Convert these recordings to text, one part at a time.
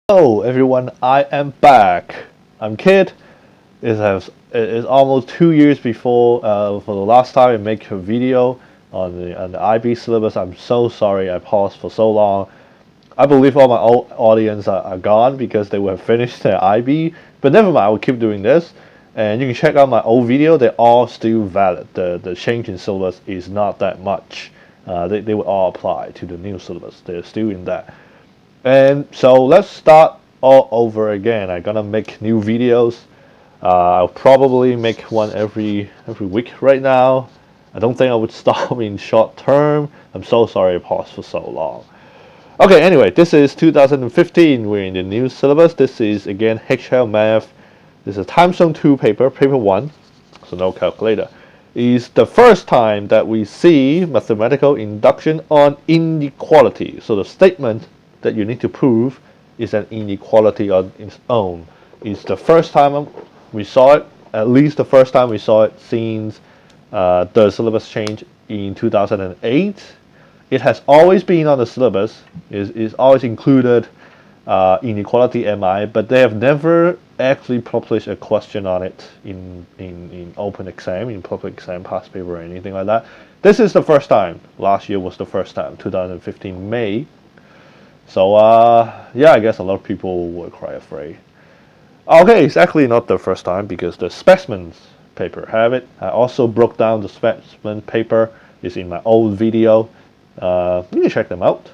Hello everyone, I am back. I'm Kid. It's almost 2 years before for the last time I make a video on the IB syllabus. I'm so sorry I paused for so long. I believe all my old audience are gone because they will have finished their IB. But never mind, I will keep doing this. And you can check out my old video. They're all still valid. The change in syllabus is not that much. They will all apply to the new syllabus. They're still in that. And so let's start all over again. I'm gonna make new videos. I'll probably make one every week right now. I don't think I would stop in short term. I'm so sorry I paused for so long. Okay, anyway, this is 2015. We're in the new syllabus. This is again HL Math. This is Time Zone 2 paper 1, so no calculator. Is the first time that we see mathematical induction on inequality. So the statement that you need to prove is an inequality on its own. It's the first time we saw it, at least the first time we saw it since the syllabus change in 2008. It has always been on the syllabus, is always included Inequality MI, but they have never actually published a question on it in open exam, in public exam, past paper or anything like that. This is the first time. Last year was the first time, 2015 May. So yeah, I guess a lot of people were quite afraid. Okay, it's actually not the first time because the specimens paper have it. I also broke down the specimen paper. It's in my old video. You can check them out.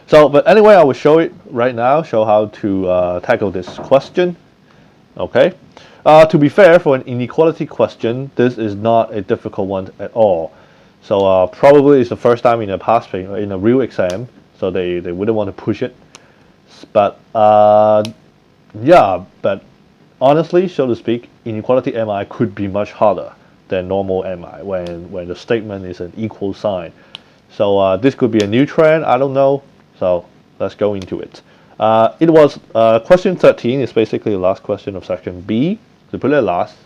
So, but anyway, I will show it right now. Show how to tackle this question. Okay. To be fair, for an inequality question, this is not a difficult one at all. So probably it's the first time in a past paper, in a real exam. So they wouldn't want to push it, but yeah, but honestly, so to speak, inequality MI could be much harder than normal MI when the statement is an equal sign. So this could be a new trend, I don't know. So let's go into it. It was question 13 is basically the last question of section B. So put it last.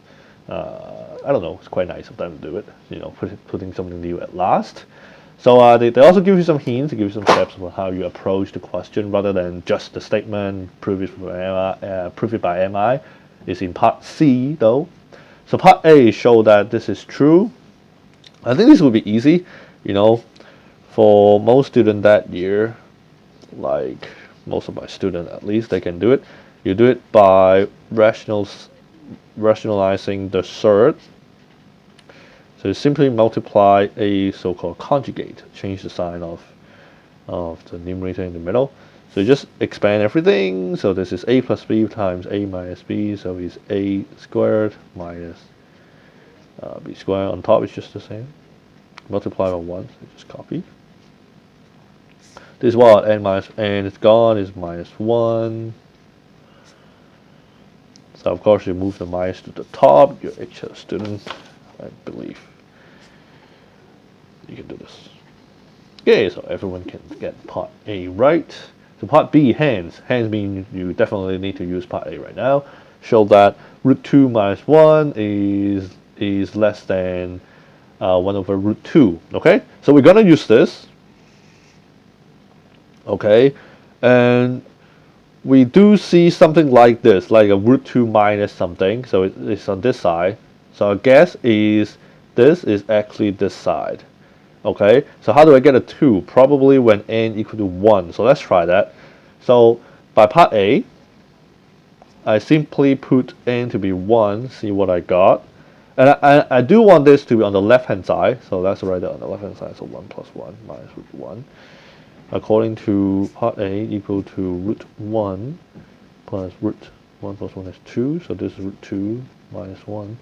I don't know, it's quite nice of them to do it, you know, putting something new at last. So they also give you some hints, give you some steps on how you approach the question rather than just the statement, prove it by MI. It's in part C though. So part A show that this is true. I think this will be easy, you know, for most students that year, like most of my students at least, they can do it. You do it by rationalizing the third. So you simply multiply a so-called conjugate, change the sign of the numerator in the middle. So you just expand everything. So this is a plus b times a minus b. So it's a squared minus b squared. On top is just the same. Multiply by 1, so just copy. This is what? N minus n is gone, is minus 1. So of course you move the minus to the top. You're HL student, I believe. You can do this. Okay, so everyone can get part A right. So part B, hands. Hands mean you definitely need to use part A right now. Show that root 2 minus 1 is less than 1 over root 2. Okay, so we're gonna use this. Okay, and we do see something like this, like a root 2 minus something. So it's on this side. So our guess is this is actually this side. Okay, so how do I get a 2? Probably when n equal to 1. So let's try that. So by part A, I simply put n to be 1, see what I got. And I do want this to be on the left hand side. So let's write it on the left hand side. So 1 plus 1 minus root 1. According to part A equal to root 1 plus root 1 plus 1 is 2. So this is root 2 minus 1.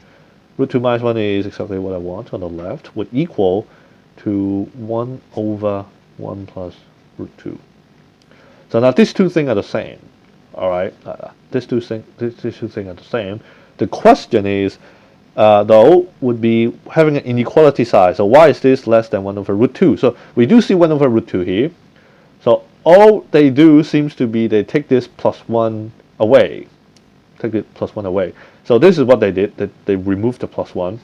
Root 2 minus 1 is exactly what I want on the left, would equal to 1 over 1 plus root 2. So now these two things are the same. Alright, these two things are the same. The question is, though, would be having an inequality sign. So why is this less than 1 over root 2? So we do see 1 over root 2 here. So all they do seems to be they take this plus 1 away. Take it plus 1 away. So this is what they did. They removed the plus 1.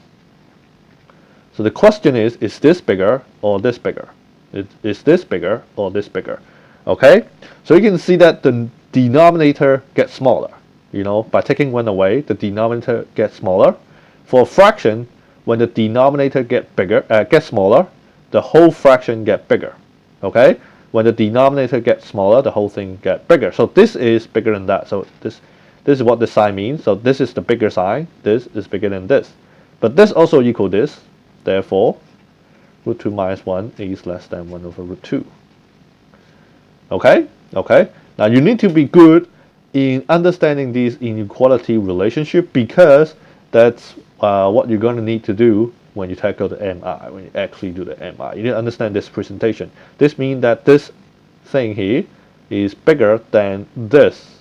So the question is this bigger or this bigger? Is this bigger or this bigger? Okay? So you can see that the denominator gets smaller. You know, by taking 1 away, the denominator gets smaller. For a fraction, when the denominator gets smaller, the whole fraction gets bigger. Okay? When the denominator gets smaller, the whole thing gets bigger. So this is bigger than that. So this is what this sign means. So this is the bigger sign. This is bigger than this. But this also equals this. Therefore, root 2 minus 1 is less than 1 over root 2. Okay? Okay? Now you need to be good in understanding this inequality relationship, because that's what you're going to need to do when you tackle the MI, when you actually do the MI. You need to understand this presentation. This means that this thing here is bigger than this.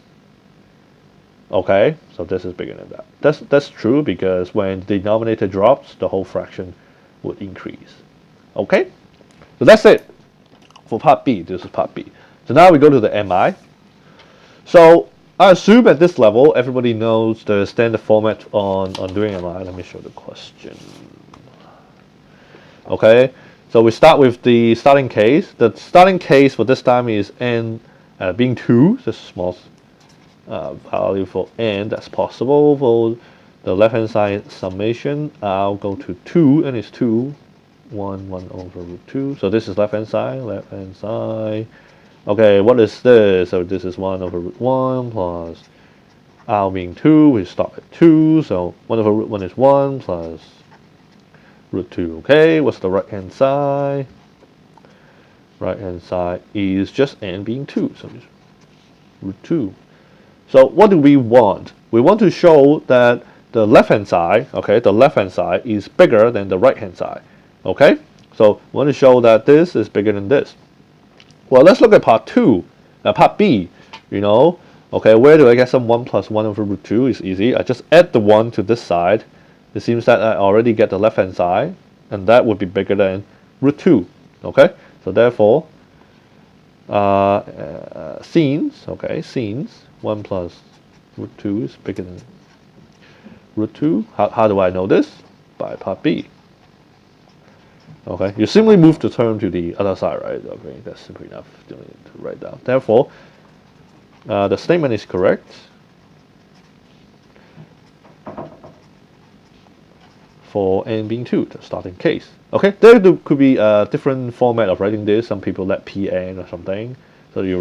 Okay, so this is bigger than that. That's true, because when the denominator drops, the whole fraction would increase. Okay, so that's it for part B. This is part B. So now we go to the MI. So I assume at this level everybody knows the standard format on doing MI. Let me show the question. Okay, so we start with the starting case. The starting case for this time is n being 2, the small value for n that's possible. For the left hand side summation, I'll go to 2, and it's 2, 1 over root 2. So this is left hand side. Okay, what is this? So this is 1 over root 1 plus r being 2, we stop at 2, so 1 over root 1 is 1 plus root 2. Okay, what's the right hand side? Right hand side is just n being 2, so just root 2. So what do we want? We want to show that the left hand side, okay, the left hand side is bigger than the right hand side. Okay, so we want to show that this is bigger than this. Well, let's look at part B, you know. Okay, where do I get some 1 plus 1 over root 2? It's easy. I just add the 1 to this side. It seems that I already get the left hand side, and that would be bigger than root 2. Okay, so therefore, since 1 plus root 2 is bigger than root 2, how do I know this? By part B. Okay, you simply move the term to the other side, right? Okay, that's simple enough to write down. Therefore, the statement is correct. For n being 2, the starting case. Okay, there could be a different format of writing this. Some people let Pn or something. So you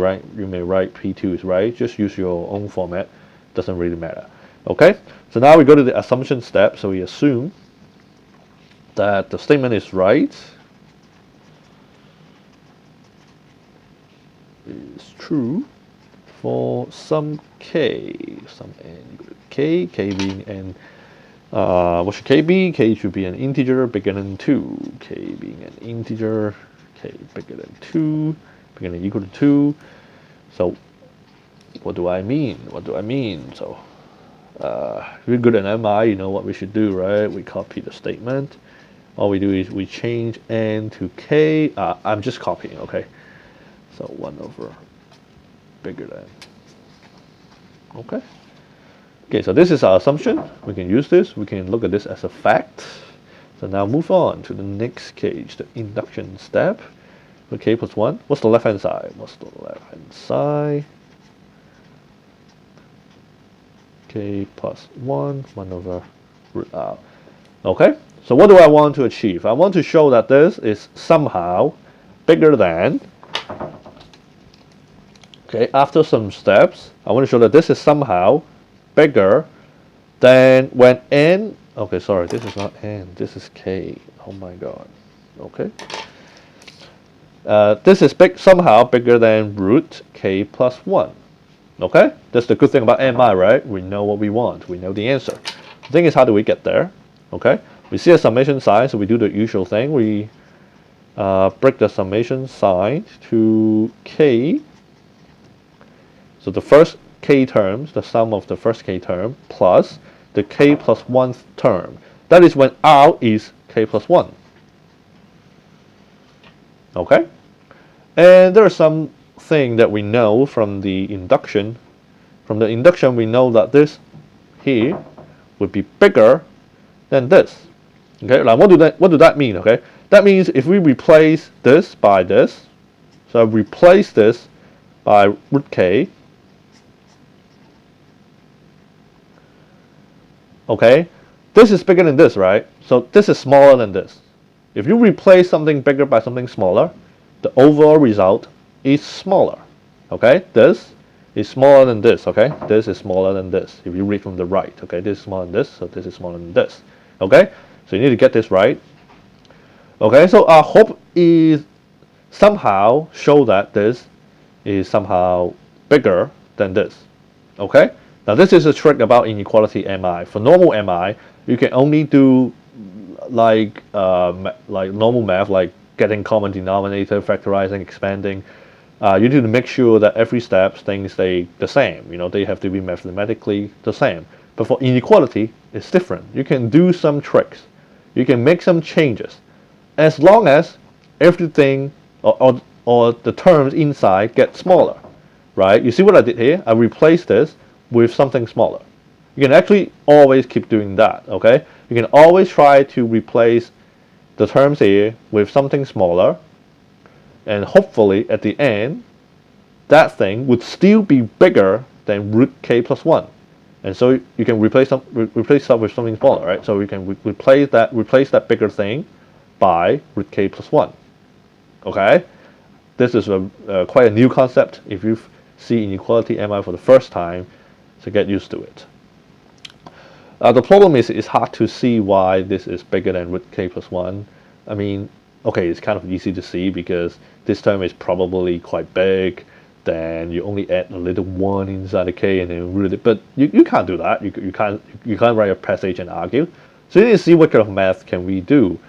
may write P2 is right. Just use your own format. Doesn't really matter. Okay, so now we go to the assumption step. So we assume that the statement is right, is true for some k, some n, k being n, what should k be? K should be an integer bigger than 2, k being an integer, k bigger than 2, bigger than equal to 2. So what do I mean? So if you're good at MI, you know what we should do, right? We copy the statement. All we do is we change n to k. I'm just copying, okay? So 1 over bigger than. Okay. Okay, so this is our assumption. We can use this. We can look at this as a fact. So now move on to the next case, the induction step. Okay, plus 1. What's the left hand side? K plus 1 over root r. Okay. So what do I want to achieve? I want to show that this is somehow bigger than, okay, after some steps, I want to show that this is somehow bigger than when n, okay, sorry, this is not n, this is k. Oh my god. Okay. This is somehow bigger than root k plus 1. Okay? That's the good thing about MI, right? We know what we want. We know the answer. The thing is, how do we get there? Okay? We see a summation sign, so we do the usual thing. We break the summation sign to k. So the first k terms, the sum of the first k term, plus the k plus 1th term. That is when r is k plus 1. Okay? And there is something that we know from the induction. From the induction, we know that this here would be bigger than this. Okay, now what do that mean? Okay, that means if we replace this by this, so replace this by root k, okay, this is bigger than this, right? So this is smaller than this. If you replace something bigger by something smaller, the overall result is smaller. Okay, this is smaller than this. Okay, this is smaller than this. If you read from the right, okay, this is smaller than this, so this is smaller than this. Okay, so you need to get this right. Okay, so our hope is somehow show that this is somehow bigger than this. Okay, now this is a trick about inequality MI. For normal MI, you can only do like normal math, like getting common denominator, factorizing, expanding. You need to make sure that every step things stay the same. You know, they have to be mathematically the same. But for inequality, it's different. You can do some tricks. You can make some changes, as long as everything or the terms inside get smaller, right? You see what I did here? I replaced this with something smaller. You can actually always keep doing that, okay? You can always try to replace the terms here with something smaller, and hopefully at the end, that thing would still be bigger than root k plus 1. And so you can replace stuff with something smaller, right? So you can replace that bigger thing by root k plus 1. Okay? This is quite a new concept. If you see inequality MI for the first time, so get used to it. The problem is it's hard to see why this is bigger than root k plus 1. I mean, okay, it's kind of easy to see because this term is probably quite big. Then you only add a little 1 inside the k and then root it. But you can't do that. You can't write a passage and argue. So you need to see what kind of math can we do.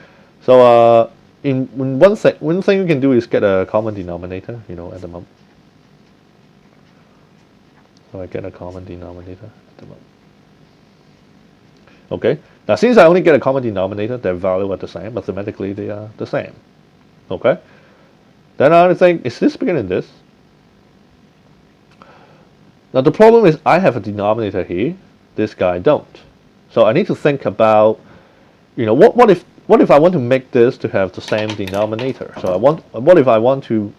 So one thing you can do is get a common denominator. You know, at the moment. So I get a common denominator at the moment. Okay. Now since I only get a common denominator, their value are the same. Mathematically, they are the same. Okay. Then I think, is this bigger than this? Now the problem is I have a denominator here. This guy don't. So I need to think about, you know, what if I want to make this to have the same denominator? So what if I want to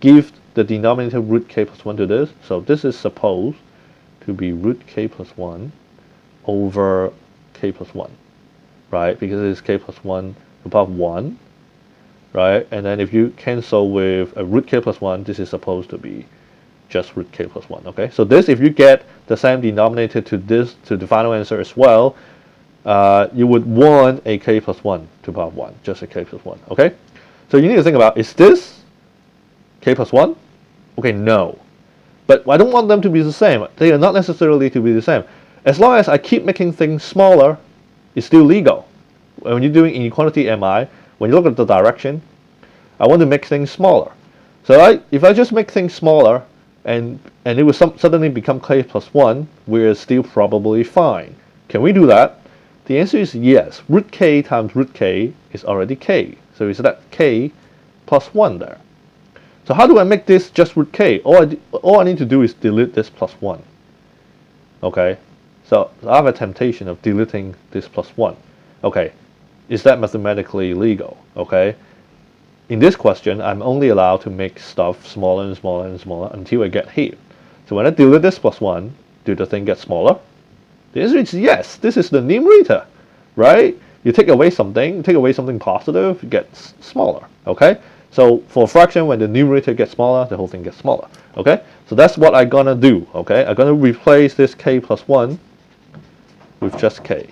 give the denominator root k plus 1 to this? So this is supposed to be root k plus 1 over k plus 1, right? Because it's k plus 1 to the power of 1, right? And then if you cancel with a root k plus 1, this is supposed to be just root k plus 1, okay? So this, if you get the same denominator to this, to the final answer as well, you would want a k plus 1 to the power of 1, just a k plus 1, okay? So you need to think about, is this k plus 1? Okay, no. But I don't want them to be the same. They are not necessarily to be the same. As long as I keep making things smaller, it's still legal. When you're doing inequality MI, when you look at the direction, I want to make things smaller. So if I just make things smaller, and it will suddenly become k plus 1, we're still probably fine. Can we do that? The answer is yes. Root k times root k is already k. So it's that k plus 1 there. So how do I make this just root k? All I need to do is delete this plus 1. Okay? So I have a temptation of deleting this plus 1. Okay. Is that mathematically legal? Okay? In this question, I'm only allowed to make stuff smaller and smaller and smaller until I get here. So when I delete this plus 1, do the thing get smaller? The answer is yes. This is the numerator, right? You take away something positive, it gets smaller, okay? So for a fraction, when the numerator gets smaller, the whole thing gets smaller, okay? So that's what I'm gonna do, okay? I'm gonna replace this k plus 1 with just k.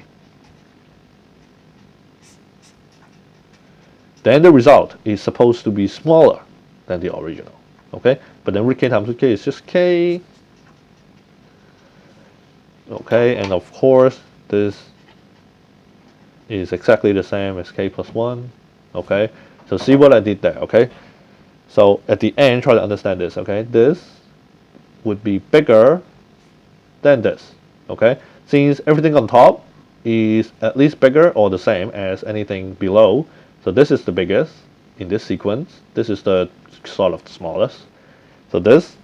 Then the result is supposed to be smaller than the original, okay? But then root k times root k is just k, okay? And of course, this is exactly the same as k plus 1, okay? So see what I did there, okay? So at the end, try to understand this, okay? This would be bigger than this, okay? Since everything on top is at least bigger or the same as anything below, so this is the biggest in this sequence. This is the sort of the smallest. So this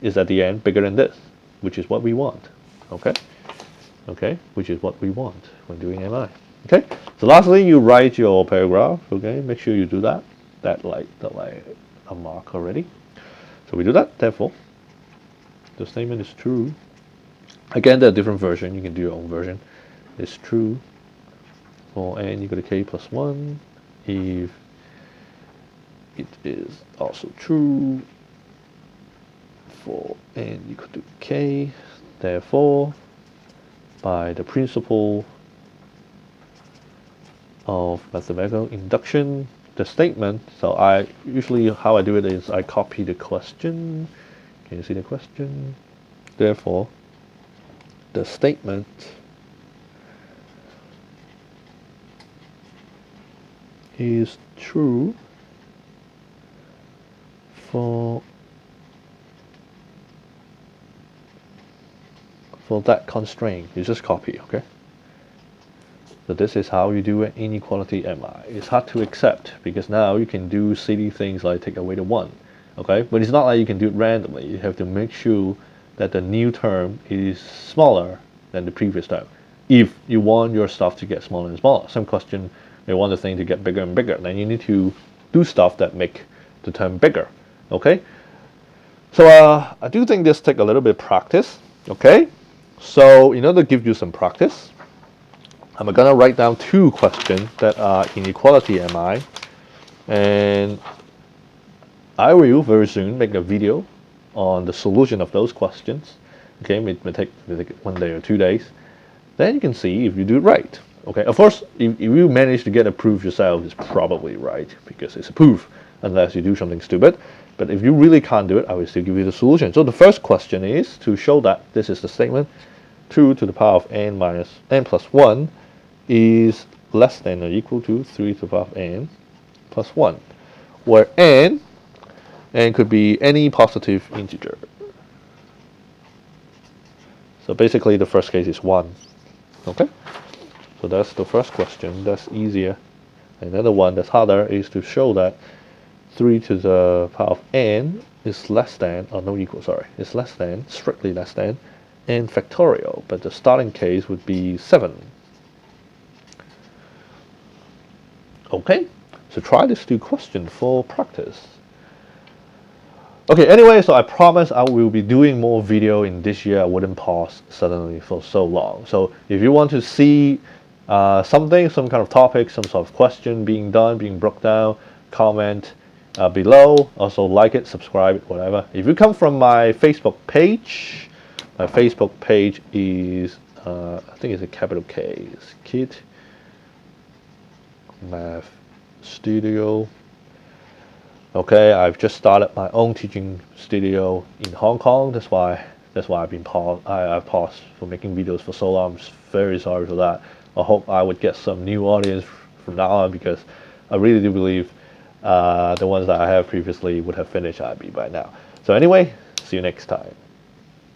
is at the end bigger than this, which is what we want, okay? Okay, which is what we want when doing MI. Okay, so lastly, you write your paragraph. Okay, make sure you do that. That like a mark already. So we do that. Therefore, the statement is true. Again, there are different versions. You can do your own version. is true. For n equal to k plus 1, if it is also true for n equal to k, therefore, by the principle of mathematical induction, the statement, so I usually how I do it is I copy the question. Can you see the question? Therefore, the statement is true for that constraint. You just copy, okay? So this is how you do an inequality MI. It's hard to accept because now you can do silly things like take away the 1, okay? But it's not like you can do it randomly. You have to make sure that the new term is smaller than the previous term. If you want your stuff to get smaller and smaller, some question may want the thing to get bigger and bigger, then you need to do stuff that make the term bigger, okay? So I do think this take a little bit of practice, okay? So in order to give you some practice, I'm gonna write down 2 questions that are inequality MI, and I will very soon make a video on the solution of those questions. Okay, it may take 1 day or 2 days. Then you can see if you do it right. Okay, of course, if you manage to get a proof yourself, it's probably right because it's a proof, unless you do something stupid. But if you really can't do it, I will still give you the solution. So the first question is to show that this is the statement: 2 to the power of n minus n plus 1 is less than or equal to 3 to the power of n plus 1, where n could be any positive integer. So basically the first case is 1. Okay? So that's the first question. That's easier. Another one that's harder is to show that 3 to the power of n is less than, or no equal, sorry, is less than, strictly less than, n factorial. But the starting case would be 7. Okay? So try these 2 questions for practice. Okay, anyway, so I promise I will be doing more video in this year. I wouldn't pause suddenly for so long. So if you want to see something, some kind of topic, some sort of question being done, being broke down, comment below. Also like it, subscribe it, whatever. If you come from my Facebook page is, I think it's a capital K. It's Kid Math Studio. Okay, I've just started my own teaching studio in Hong Kong. That's why I've been I've paused for making videos for so long. I'm just very sorry for that. I hope I would get some new audience from now on, because I really do believe the ones that I have previously would have finished IB by now. So anyway, see you next time.